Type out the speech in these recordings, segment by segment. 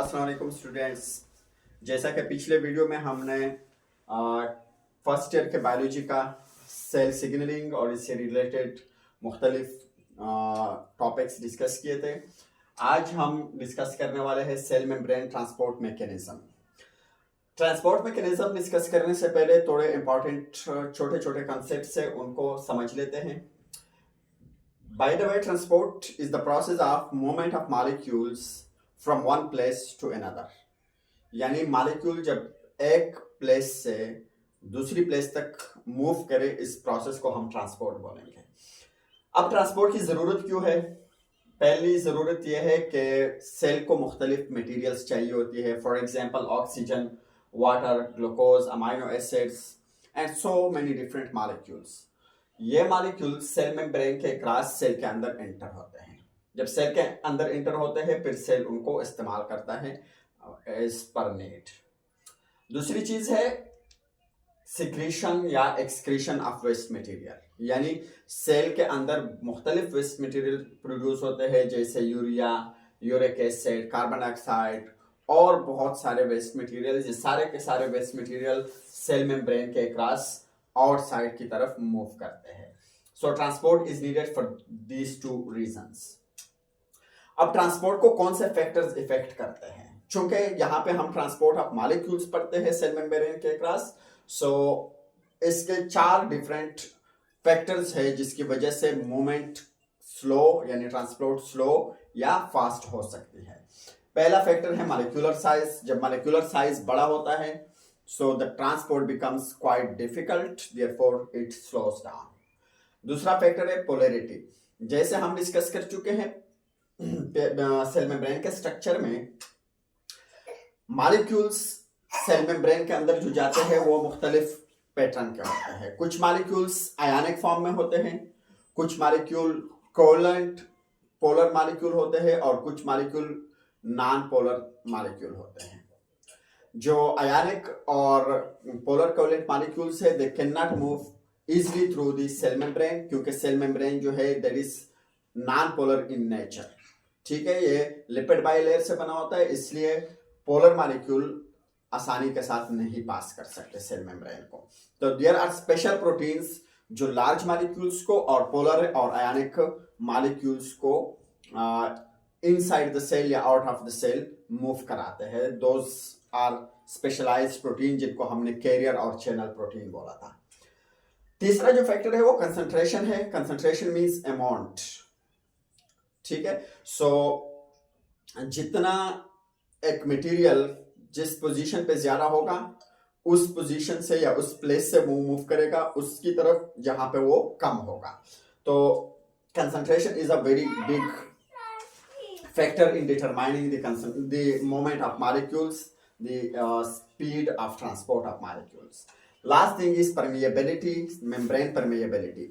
अस्सलाम वालेकुम स्टूडेंट्स। जैसा कि पिछले वीडियो में हमने फर्स्ट ईयर के बायोलॉजी का सेल सिग्नलिंग और इससे रिलेटेड मुख्तलिफ टॉपिक्स डिस्कस किए थे, आज हम डिस्कस करने वाले हैं cell membrane transport mechanism. Transport mechanism discuss करने से पहले थोड़े इंपॉर्टेंट छोटे छोटे कंसेप्ट है, उनको समझ लेते हैं। By the way, transport is the process of movement of molecules from one place to another. यानी मॉलिक्यूल जब एक प्लेस से दूसरी प्लेस तक मूव करे, इस प्रोसेस को हम ट्रांसपोर्ट बोलेंगे। अब ट्रांसपोर्ट की ज़रूरत क्यों है? पहली ज़रूरत यह है कि सेल को मुख्तलिफ मटेरियल्स चाहिए होती है, for example oxygen, water, glucose, amino acids and so many different molecules. ये मॉलिक्यूल सेल मेम्ब्रेन के क्रॉस सेल के अंदर एंटर होते हैं। जब सेल के अंदर एंटर होते हैं, फिर सेल उनको इस्तेमाल करता है एज पर नीड। दूसरी चीज है सिक्रीशन या एक्सक्रीशन ऑफ वेस्ट मटेरियल, यानी सेल के अंदर मुख्तलिफ वेस्ट मटेरियल प्रोड्यूस होते हैं, जैसे urea, uric acid, carbon dioxide और बहुत सारे वेस्ट मटेरियल। ये सारे के सारे वेस्ट मटेरियल सेल मेम्ब्रेन के क्रॉस आउटसाइड की तरफ मूव करते हैं। सो transport is needed for these two reasons. अब ट्रांसपोर्ट को कौन से फैक्टर्स इफेक्ट करते हैं? चूंकि यहाँ पे हम ट्रांसपोर्ट ऑफ मॉलिक्यूल्स पढ़ते हैं सेल मेम्ब्रेन के क्रॉस, सो इसके 4 डिफरेंट फैक्टर्स है जिसकी वजह से मूवमेंट स्लो यानी ट्रांसपोर्ट स्लो या फास्ट हो सकती है। पहला फैक्टर है मॉलिक्यूलर साइज। जब मॉलिक्यूलर साइज बड़ा होता है, so the transport becomes quite difficult, therefore it slows down. दूसरा फैक्टर है पोलैरिटी। जैसे हम डिस्कस कर चुके हैं सेल मेम्ब्रेन के स्ट्रक्चर में, मॉलिक्यूल्स सेल मेम्ब्रेन के अंदर जो जाते हैं वो मुख्तलिफ पैटर्न के होते हैं। कुछ मॉलिक्यूल्स आयनिक फॉर्म में होते हैं, कुछ मॉलिक्यूल कोवलेंट पोलर मॉलिक्यूल होते हैं और कुछ मॉलिक्यूल नॉन पोलर मॉलिक्यूल होते हैं। जो आयनिक और पोलर कोवलेंट मॉलिक्यूल्स है, they can not move easily through the cell membrane, क्योंकि सेल मेम्ब्रेन जो है that is non polar in nature. ठीक है, ये लिपिड बाइलेयर से बना होता है, इसलिए पोलर मॉलिक्यूल आसानी के साथ नहीं पास कर सकते सेल मेम्ब्रेन को। तो देयर आर स्पेशल प्रोटीन्स जो लार्ज मॉलिक्यूल्स को और पोलर और आयनिक मॉलिक्यूल्स को इनसाइड द सेल या out of the cell move कराते हैं। दोज आर स्पेशलाइज्ड प्रोटीन, जिनको हमने कैरियर और चैनल प्रोटीन बोला था। तीसरा जो फैक्टर है वो कंसंट्रेशन है। Concentration means amount. ठीक है, सो जितना एक मटेरियल जिस पोजीशन पे ज्यादा होगा, उस पोजीशन से या उस प्लेस से वो मूव करेगा उसकी तरफ जहां पे वो कम होगा। तो concentration is a very big factor in determining the movement of molecules, the speed of transport of molecules. Last thing is permeability, membrane permeability.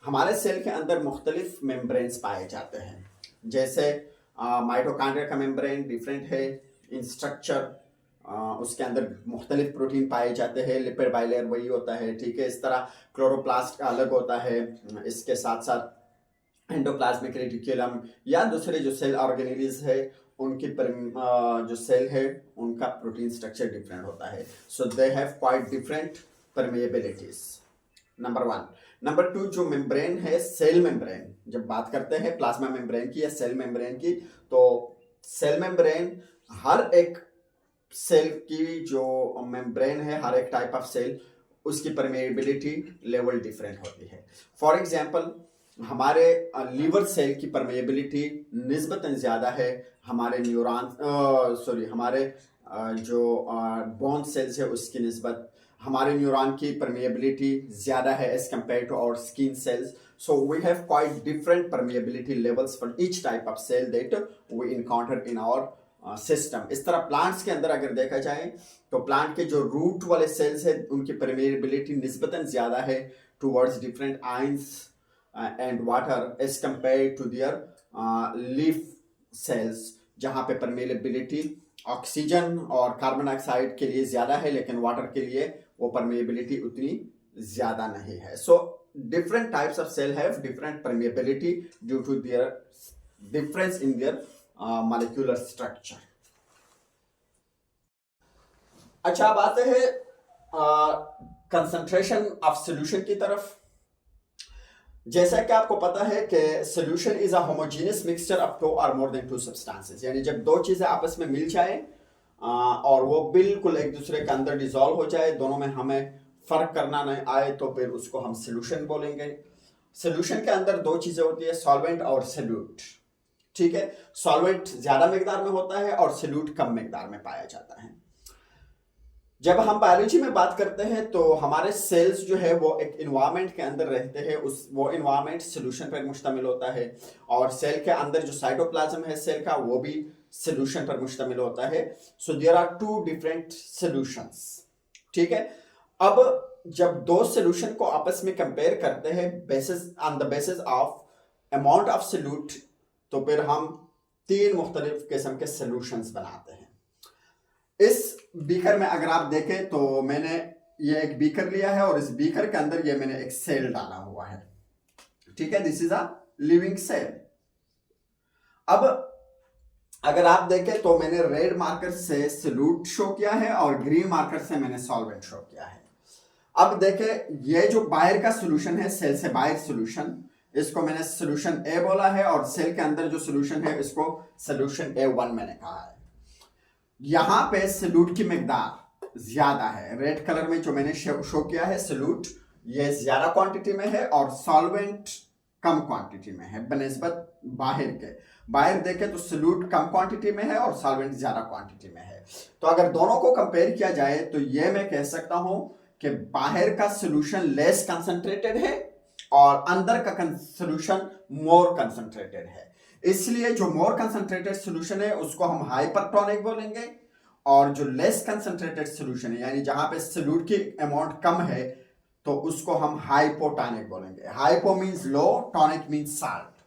हमारे सेल के अंदर मुख्तलिफ मेम्ब्रेन्स पाए जाते हैं, जैसे माइटोकॉन्ड्रिया का मेम्ब्रेन डिफरेंट है इन स्ट्रक्चर, उसके अंदर मुख्तलिफ प्रोटीन पाए जाते हैं, लिपिड बाइलेयर वही होता है। ठीक है, इस तरह क्लोरोप्लास्ट अलग होता है, इसके साथ साथ एंडोप्लाज्मिक रेटिकुलम या दूसरे जो सेल ऑर्गेनेल्स है उनकी जो सेल है उनका प्रोटीन स्ट्रक्चर डिफरेंट होता है। So they have quite different permeabilities, number 1। Number 2, जो मेम्ब्रेन है सेल मेम्ब्रेन, जब बात करते हैं प्लाज्मा मेम्ब्रेन की या सेल मेम्ब्रेन की, तो सेल मेम्ब्रेन हर एक सेल की जो मेम्ब्रेन है, हर एक टाइप ऑफ सेल, उसकी परमेएबिलिटी लेवल डिफरेंट होती है। फॉर एग्जाम्पल, हमारे लीवर सेल की परमेएबिलिटी निस्बतन ज़्यादा है हमारे हमारे जो बोन सेल्स है उसकी निस्बत। हमारे न्यूरॉन की परमेएबिलिटी ज़्यादा है as compare to our skin cells. So we have quite different permeability levels for each type of cell that we encounter in our system. इस तरह प्लांट्स के अंदर अगर देखा जाए तो प्लांट के जो रूट वाले सेल्स है उनकी परमेएबिलिटी निस्बतन ज़्यादा है towards different ions and water as compared to their leaf cells, जहाँ पे परमेएबिलिटी ऑक्सीजन और कार्बन डाइऑक्साइड के लिए ज़्यादा है, लेकिन वाटर के लिए वो परमेएबिलिटी उतनी ज़्यादा नहीं है। सो different types of cell have different permeability due to their difference in their molecular structure. अच्छा, अब आते हैं कंसंट्रेशन ऑफ सोल्यूशन की तरफ। जैसा कि आपको पता है कि solution is a homogeneous mixture of two और मोर देन टू सब्सटेंसेस, यानी जब दो चीजें आपस में मिल जाए और वो बिल्कुल एक दूसरे के अंदर डिसॉल्व हो जाए, दोनों में हमें फर्क करना नहीं आए, तो फिर उसको हम सोल्यूशन बोलेंगे। सोल्यूशन के अंदर दो चीजें होती है, सॉल्वेंट और सोल्यूट। ठीक है, सॉल्वेंट ज्यादा मिकदार में होता है और सोल्यूट कम मिकदार में पाया जाता है। जब हम बायोलॉजी में बात करते हैं तो हमारे सेल्स जो है वो एक इन्वायरमेंट के अंदर रहते हैं, उस वो इन्वायरमेंट सोल्यूशन पर मुश्तमिल होता है, और सेल के अंदर जो साइटोप्लाज्म है सेल का, वो भी सोल्यूशन पर मुश्तमिल होता है। So there are two different solutions. ठीक है, अब जब दो सोल्यूशन को आपस में कंपेयर करते हैं basis on the basis of amount of solute, तो फिर हम तीन मुख्तलिफ किस्म के सोल्यूशंस बनाते हैं। इस बीकर में अगर आप देखें तो मैंने ये एक बीकर लिया है और इस बीकर के अंदर ये मैंने एक सेल डाला हुआ है। ठीक है, this is a living cell. अब अगर आप देखें तो मैंने रेड मार्कर से सोल्यूट शो किया है और ग्रीन मार्कर से मैंने सॉल्वेंट शो किया है। अब देखें, ये जो बाहर का सोल्यूशन है, सेल से बाहर सोल्यूशन, इसको मैंने सोल्यूशन ए बोला है, और सेल के अंदर जो सोल्यूशन है इसको सोल्यूशन A1 मैंने कहा है। यहां पे सोल्यूट की मिकदार ज्यादा है। रेड कलर में जो मैंने शो किया है सोल्यूट, ये ज्यादा क्वांटिटी में है और सॉल्वेंट कम क्वांटिटी में है बनिस्बत बाहर के। बाहर देखें तो सोल्यूट कम क्वांटिटी में है और सॉल्वेंट ज्यादा क्वांटिटी में है। तो अगर दोनों को कंपेयर किया जाए तो ये मैं कह सकता हूं कि बाहर का सोल्यूशन लेस कंसंट्रेटेड है और अंदर का सोल्यूशन मोर कंसंट्रेटेड है। इसलिए जो मोर कंसंट्रेटेड सोल्यूशन है उसको हम हाइपरटोनिक बोलेंगे, और जो लेस कंसंट्रेटेड सोल्यूशन है, यानी जहां पे सोल्यूट की अमाउंट कम है, तो उसको हम हाइपोटोनिक बोलेंगे। हाइपो मींस लो, टॉनिक मींस साल्ट,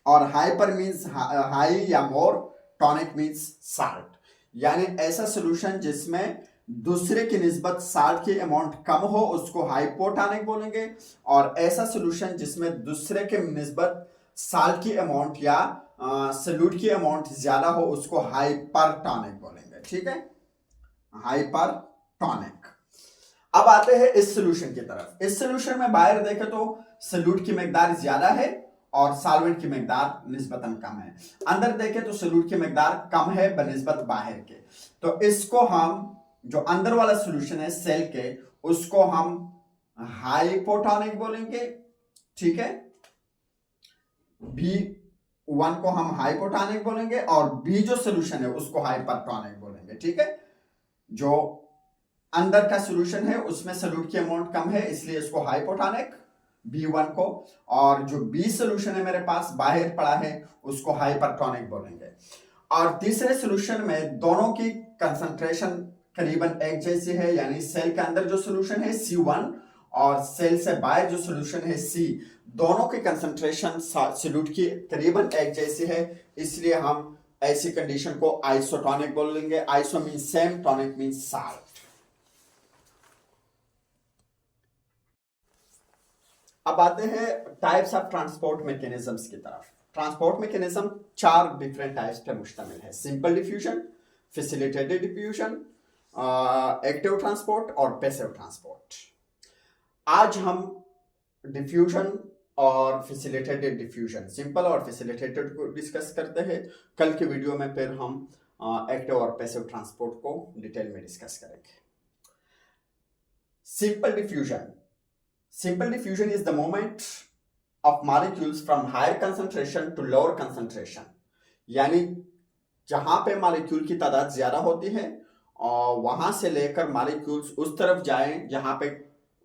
और हाइपर मींस हाई या मोर, टॉनिक मींस साल्ट। यानी ऐसा सोल्यूशन जिसमें दूसरे की निस्बत साल्ट की अमाउंट कम हो उसको हाइपोटोनिक बोलेंगे, और ऐसा सोल्यूशन जिसमें दूसरे के निस्बत साल्ट की अमाउंट या सोल्यूट की अमाउंट ज्यादा हो उसको हाइपरटोनिक बोलेंगे। ठीक है, हाइपरटोनिक। अब आते हैं इस सोल्यूशन की तरफ। इस सोल्यूशन में बाहर देखें तो सोल्यूट की मिकदार ज्यादा है और सॉल्वेंट की मिकदार निस्बतन कम है। अंदर देखें तो सोल्यूट की मिकदार कम है बनिस्बत बाहर के। तो इसको हम, जो अंदर वाला सोल्यूशन है सेल के, उसको हम हाइपोटोनिक बोलेंगे। ठीक है, B1 को हम हाइपोटोनिक बोलेंगे और B जो सोल्यूशन है उसको हाइपरटोनिक बोलेंगे। ठीक है, जो अंदर का सोल्यूशन है उसमें सोल्यूट की अमाउंट कम है इसलिए इसको हाइपोटोनिक B1 को, और जो B सोल्यूशन है मेरे पास बाहर पड़ा है उसको हाइपरटोनिक बोलेंगे। और तीसरे सोल्यूशन में दोनों की कंसंट्रेशन करीबन एक जैसी है, यानी सेल के अंदर जो सोल्यूशन है C1 और सेल से बाहर जो सोल्यूशन है C, दोनों की कंसंट्रेशन सोल्यूट की करीबन एक जैसी है, इसलिए हम ऐसी कंडीशन को आइसोटोनिक बोलेंगे। Iso means same, tonic means salt. अब आते हैं टाइप्स ऑफ ट्रांसपोर्ट मैकेनिज्म्स की तरफ। ट्रांसपोर्ट मैकेनिज्म चार डिफरेंट टाइप्स पर मुश्तमिल है: simple diffusion, facilitated diffusion, active transport और पैसिव ट्रांसपोर्ट। आज हम डिफ्यूजन और फैसिलिटेटेड डिफ्यूजन, सिंपल और फैसिलिटेटेड को डिस्कस करते हैं। कल के वीडियो में फिर हम एक्टिव और पैसिव ट्रांसपोर्ट को डिटेल में डिस्कस करेंगे। Simple diffusion. Simple diffusion is the movement of molecules from higher concentration to lower concentration, यानी जहां पे मॉलिक्यूल की तादाद ज्यादा होती है और वहां से लेकर मॉलिक्यूल्स उस तरफ जाएं जहां पे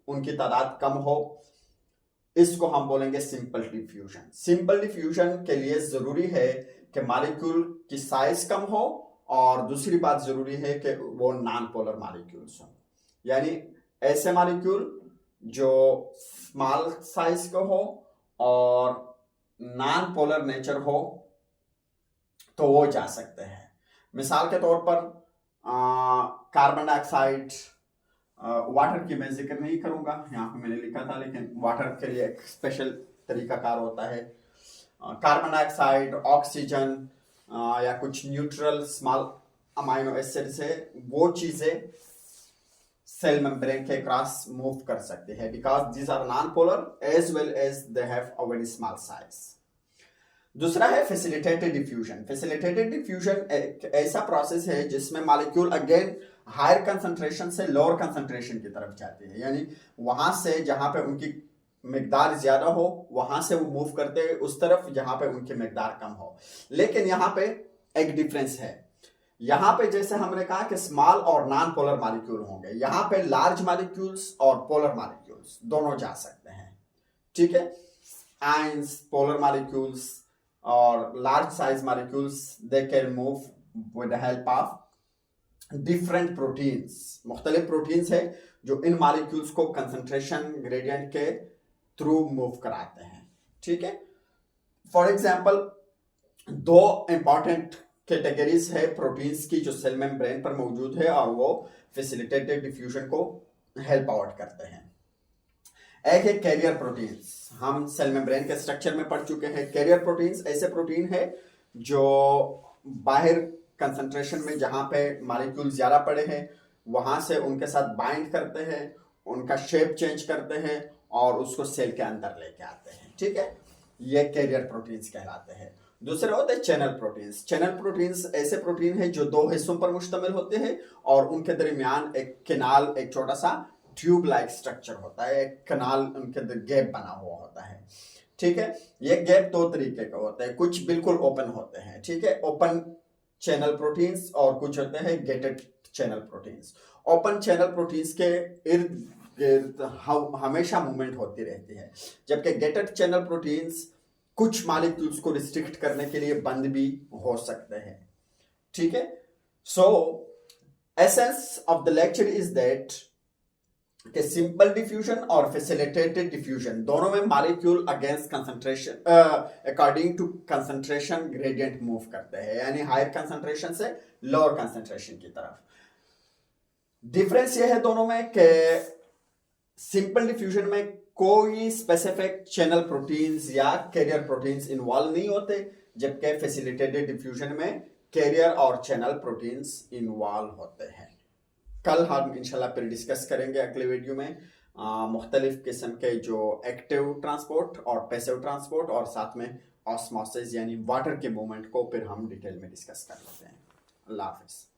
उनकी तादाद कम हो, इसको हम बोलेंगे सिंपल डिफ्यूजन। सिंपल डिफ्यूजन के लिए जरूरी है कि मॉलिक्यूल की साइज कम हो, और दूसरी बात जरूरी है कि वो नॉन पोलर मॉलिक्यूल्स हो, यानी ऐसे मॉलिक्यूल जो स्मॉल साइज का हो और नॉन पोलर नेचर हो तो वो जा सकते हैं। मिसाल के तौर पर कार्बन डाइऑक्साइड, वाटर की मैं जिक्र नहीं करूंगा, यहाँ पे मैंने लिखा था, लेकिन वाटर के लिए एक स्पेशल तरीकाकार होता है। कार्बन डाइऑक्साइड, ऑक्सीजन या कुछ न्यूट्रल स्मॉल अमाइनो एसिड से वो चीजें सेल मेम्ब्रेन के क्रॉस मूव कर सकते हैं because these are non polar as well as they have a very small size. दूसरा है फैसिलिटेटेड डिफ्यूजन। फैसिलिटेटेड डिफ्यूजन एक ऐसा प्रोसेस है जिसमें मॉलिक्यूल अगेन हायर कंसंट्रेशन से लोअर कंसंट्रेशन की तरफ जाते हैं, यानी वहां से जहां पे उनकी मिकदार ज्यादा हो वहां से वो मूव करते हैं उस तरफ जहां पे उनकी मिकदार कम हो। लेकिन यहाँ पे एक डिफरेंस है, यहाँ पे जैसे हमने कहा कि स्मॉल और नॉन पोलर मॉलिक्यूल होंगे, यहाँ पे लार्ज मॉलिक्यूल्स और पोलर मॉलिक्यूल्स दोनों जा सकते हैं, ठीक है। आयंस, पोलर मॉलिक्यूल्स और large size molecules they can move with the help of different proteins. मुख्तलिफ प्रोटीन्स है जो इन मॉलिक्यूल्स को कंसंट्रेशन ग्रेडियंट के थ्रू मूव कराते हैं, ठीक है। फॉर एग्जाम्पल दो इंपॉर्टेंट कैटेगरीज है प्रोटीन्स की जो सेल मेम्ब्रेन पर मौजूद है और वो फैसिलिटेटेड डिफ्यूजन को हेल्प आउट करते हैं। एक है कैरियर प्रोटीन्स, हम सेल मेम्ब्रेन के स्ट्रक्चर में पढ़ चुके हैं। कैरियर प्रोटीन्स ऐसे प्रोटीन है जो बाहर कंसंट्रेशन में जहां पे मॉलिक्यूल ज्यादा पड़े हैं वहां से उनके साथ बाइंड करते हैं, उनका शेप चेंज करते हैं और उसको सेल के अंदर लेके आते हैं, ठीक है। ये कैरियर प्रोटीन्स कहलाते हैं। दूसरे होते हैं चैनल प्रोटीन्स। चैनल प्रोटीन्स ऐसे प्रोटीन है जो दो हिस्सों पर मुश्तमिल होते हैं और उनके दरमियान एक कैनाल, एक छोटा सा ट्यूब लाइक स्ट्रक्चर होता है, एक कैनाल उनके अंदर गैप बना हुआ होता है, ठीक है। ये गैप दो तरीके का होता है, कुछ बिल्कुल ओपन होते हैं, ठीक है, ओपन चैनल प्रोटीन्स, और कुछ होते हैं gated channel proteins. Open channel proteins के इर्द गिर्द हमेशा मूवमेंट होती रहती है, जबकि गेटेड चैनल प्रोटीन्स कुछ मॉलिक्यूल्स को रिस्ट्रिक्ट करने के लिए बंद भी हो सकते हैं, ठीक है। So essence of the lecture is that कि सिंपल डिफ्यूजन और फैसिलिटेटेड डिफ्यूजन दोनों में molecule against concentration according to concentration gradient move करते हैं, यानी हायर कंसंट्रेशन से लोअर कंसंट्रेशन की तरफ। डिफरेंस यह है दोनों में कि सिंपल डिफ्यूजन में कोई स्पेसिफिक चैनल प्रोटीन्स या कैरियर प्रोटीन्स इन्वॉल्व नहीं होते, जबकि फैसिलिटेटेड डिफ्यूजन में कैरियर और चैनल प्रोटीन्स इन्वॉल्व होते हैं। कल हम इंशाल्लाह फिर डिस्कस करेंगे अगले वीडियो में मुख्तलिफ किस्म के जो एक्टिव ट्रांसपोर्ट और पैसिव ट्रांसपोर्ट और साथ में ऑस्मोसिस यानी वाटर के मूवमेंट को फिर हम डिटेल में डिस्कस कर लेते हैं। अल्लाह हाफिज़।